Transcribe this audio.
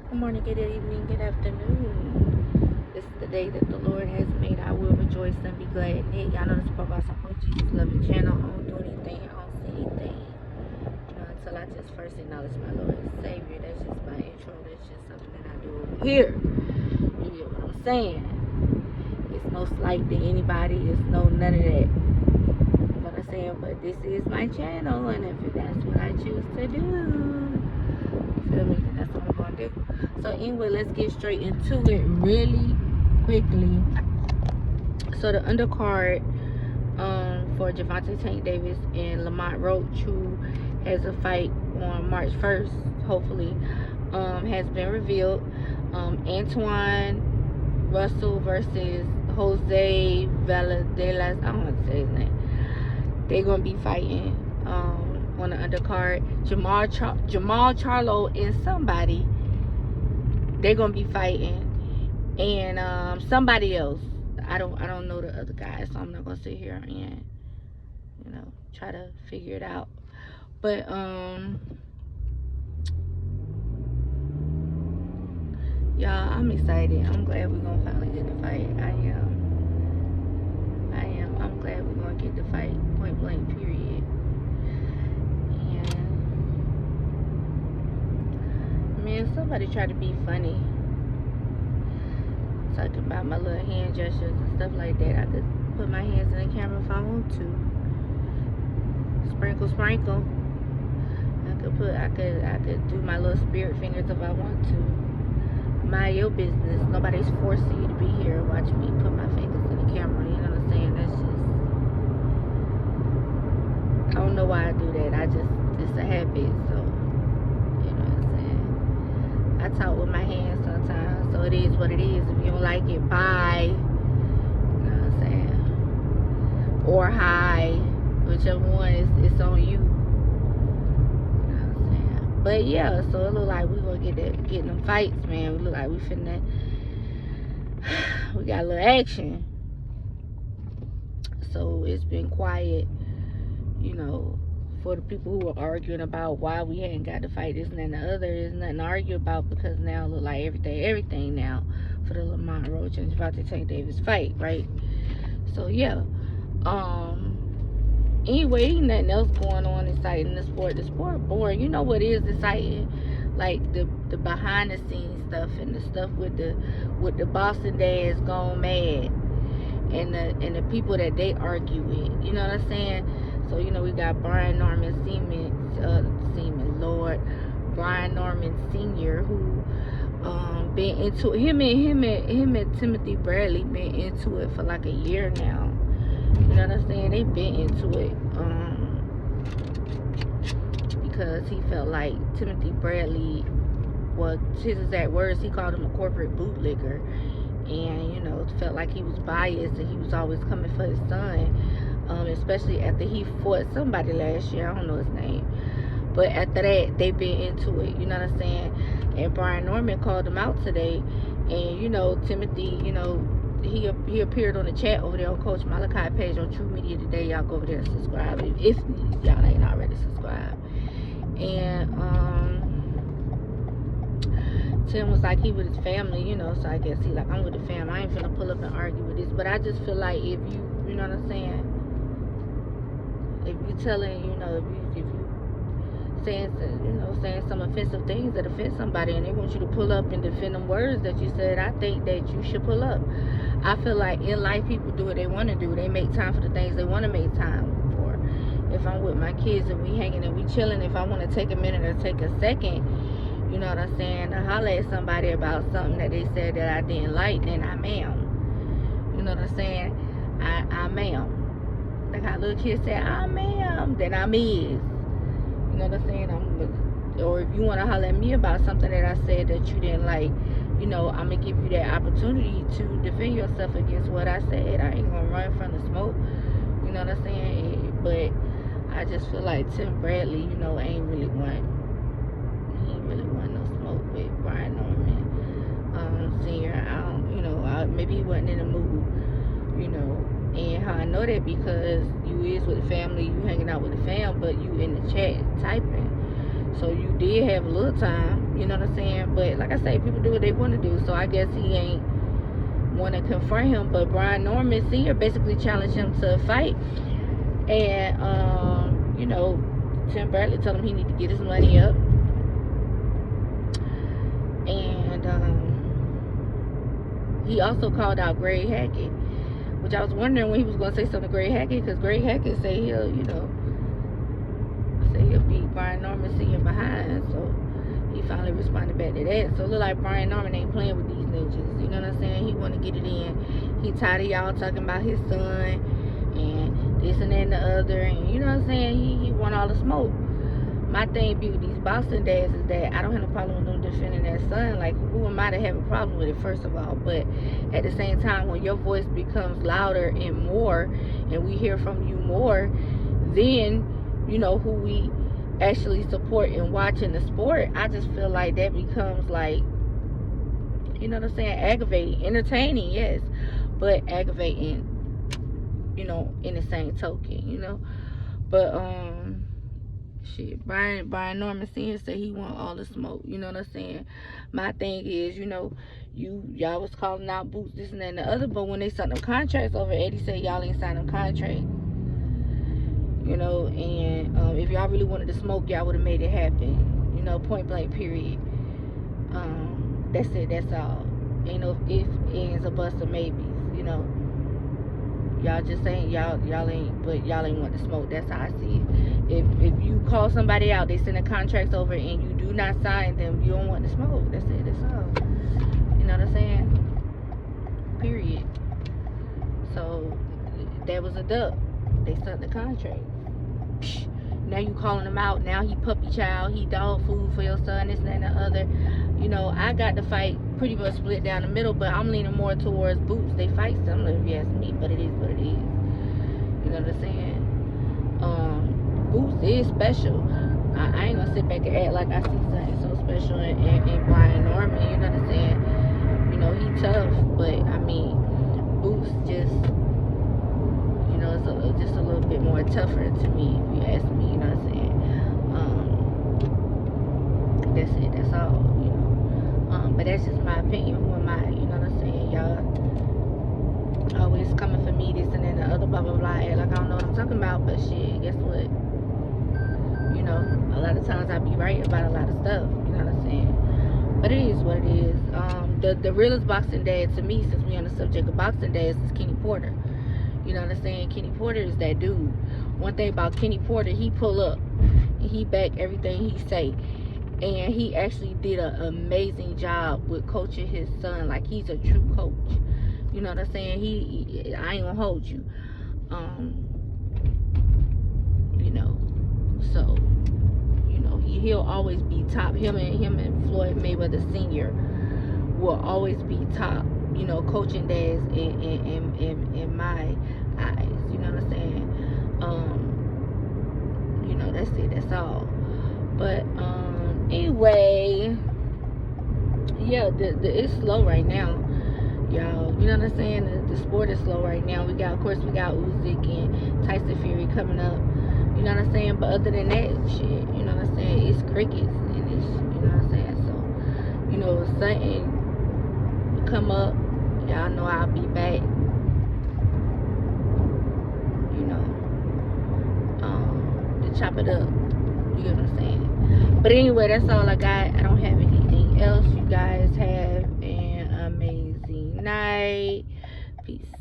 Good morning, good evening, good afternoon. This is the day that the Lord has made. I will rejoice and be glad in it. Y'all know this part about some Jesus loving channel. I don't do anything, I don't see anything. Until I just first acknowledge my Lord and Savior. That's just my intro. That's just something that I do over here. You get what I'm saying? It's no slight to anybody. It's no none of that. You know what I'm saying? But this is my channel, and if that's what I choose to do, feel me? That's what I'm gonna do. So anyway, let's get straight into it really quickly. So the undercard for Gervonta Tank Davis and Lamont Roach, who has a fight on March 1st, hopefully, has been revealed. Antoine Russell versus Jose Valadelas. I don't want to say his name. They're gonna be fighting on the undercard. Jamal Charlo and somebody, they're gonna be fighting, and somebody else. I don't know the other guy, so I'm not gonna sit here and try to figure it out. But y'all, I'm excited. I'm glad we're gonna finally get the fight. I am. I'm glad we're gonna get the fight. Point blank. Period. Man, somebody tried to be funny, talking about my little hand gestures and stuff like that. I could put my hands in the camera if I want to. Sprinkle, sprinkle. I could do my little spirit fingers if I want to. Mind your business. Nobody's forcing you to be here. Watch me put my fingers in the camera. You know what I'm saying? That's just, I don't know why I do that. It's a habit. So, you know what I'm saying? I talk with my hands sometimes, so it is what it is. If you don't like it, bye. You know what I'm saying? Or hi, whichever one it's on you. You know what I'm saying? But yeah, so it look like we gonna get them fights, man. We look like we finna. We got a little action. So it's been quiet, for the people who are arguing about why we hadn't got to fight this and that and the other. There's nothing to argue about, because now it look like everything now for the Lamont Roach and Gervonta Tank Davis fight, right? So yeah. Anyway, ain't nothing else going on exciting in the sport. The sport boring. You know what is exciting? Like the behind the scenes stuff, and the stuff with the Boston dads gone mad, and the people that they argue with. You know what I'm saying? So, we got Brian Norman Brian Norman Sr., who been into him and Timothy Bradley been into it for like a year now. You know what I'm saying? They been into it because he felt like Timothy Bradley, well, his exact words, he called him a corporate bootlegger, and felt like he was biased and he was always coming for his son. Especially after he fought somebody last year. I don't know his name. But after that, they been into it. You know what I'm saying? And Brian Norman called him out today. And, Timothy, he appeared on the chat over there on Coach Malachi page on True Media today. Y'all go over there and subscribe if y'all ain't already subscribed. And Tim was like, he with his family, so I guess he like, I'm with the fam. I ain't finna pull up and argue with this. But I just feel like if you know what I'm saying? If you telling, if you saying some offensive things that offend somebody, and they want you to pull up and defend them words that you said, I think that you should pull up. I feel like in life, people do what they want to do. They make time for the things they want to make time for. If I'm with my kids and we hanging and we chilling, if I want to take a minute or take a second, you know what I'm saying, to holler at somebody about something that they said that I didn't like, then I ma'am. You know what I'm saying? I ma'am. Like how little kids say, I ma'am, then I'm is. You know what I'm saying? Or if you want to holler at me about something that I said that you didn't like, I'm going to give you that opportunity to defend yourself against what I said. I ain't going to run from the smoke. You know what I'm saying? But I just feel like Tim Bradley, ain't really want no smoke with Brian Norman Sr. Maybe he wasn't in the mood, And how I know that, because you is with the family, you hanging out with the fam, but you in the chat typing. So you did have a little time, You know what I'm saying? But like I say, people do what they want to do. So I guess he ain't want to confront him. But Brian Norman Sr. basically challenged him to a fight. And, you know, Tim Bradley told him he need to get his money up. And he also called out Greg Hackett, which I was wondering when he was going to say something to Greg Hackett, because Greg Hackett say he'll, you know, say he'll beat Brian Norman Sr. behind. So he finally responded back to that. So it look like Brian Norman ain't playing with these ninjas. You know what I'm saying? He want to get it in. He tired of y'all talking about his son and this and that and the other. And you know what I'm saying? He want all the smoke. My thing be with these boxing dads is that I don't have no problem with them defending their son. Like, who am I to have a problem with it, first of all? But at the same time, when your voice becomes louder and more, and we hear from you more, then, you know, who we actually support and watch in the sport, I just feel like that becomes like, you know what I'm saying, aggravating. Entertaining, yes, but aggravating, you know, in the same token, you know. But shit, Brian Norman Sr. said he want all the smoke. You know what I'm saying? My thing is, you know, y'all was calling out Boots, this and that and the other, but when they signed them contracts over, Eddie said y'all ain't signed them contract. You know, and if y'all really wanted to smoke, y'all would have made it happen. You know, point blank, period. That's it. That's all. Ain't no ifs, ands, or buts, or maybes. You know, y'all just ain't y'all ain't, but y'all ain't want to smoke. That's how I see it. If you call somebody out, they send the contracts over, and you do not sign them, you don't want to smoke. That's it. That's all. You know what I'm saying? Period. So that was a dub. They signed the contract. Now you calling him out. Now he puppy child. He dog food for your son. This and that and the other. You know, I got the fight pretty much split down the middle, but I'm leaning more towards Boots. They fight similar, if you ask me, but it is what it is. You know what I'm saying? Boots is special. I ain't gonna sit back and act like I see something so special in Brian Norman. You know what I'm saying? You know, he tough, but I mean, Boots just, you know, it's just a little bit more tougher to me, if you ask me. You know what I'm saying? That's it. That's all. You know. But that's just my opinion. Who am I? You know what I'm saying? Y'all always coming for me, this and then the other, blah blah blah. Like I don't know what I'm talking about, but shit, guess what? You know, a lot of times I be right about a lot of stuff. You know what I'm saying? But it is what it is. The realest boxing dad to me, since we on the subject of boxing dads, is Kenny Porter. You know what I'm saying? Kenny Porter is that dude. One thing about Kenny Porter, he pull up and he back everything he say. And he actually did an amazing job with coaching his son. Like, he's a true coach. You know what I'm saying? I ain't gonna hold you. You know, so, you know, he'll always be top. Him and Floyd Mayweather Sr. will always be top, you know, coaching dads in my eyes. You know what I'm saying? You know, that's it. That's all. But anyway, yeah, it's slow right now, y'all. You know what I'm saying? The sport is slow right now. Of course we got Usyk and Tyson Fury coming up. You know what I'm saying? But other than that, shit, you know what I'm saying? It's crickets and it's, you know what I'm saying? So, you know, if something come up, y'all know I'll be back. You know, to chop it up. You get what I'm saying? But anyway, that's all I got. I don't have anything else. You guys have an amazing night. Peace.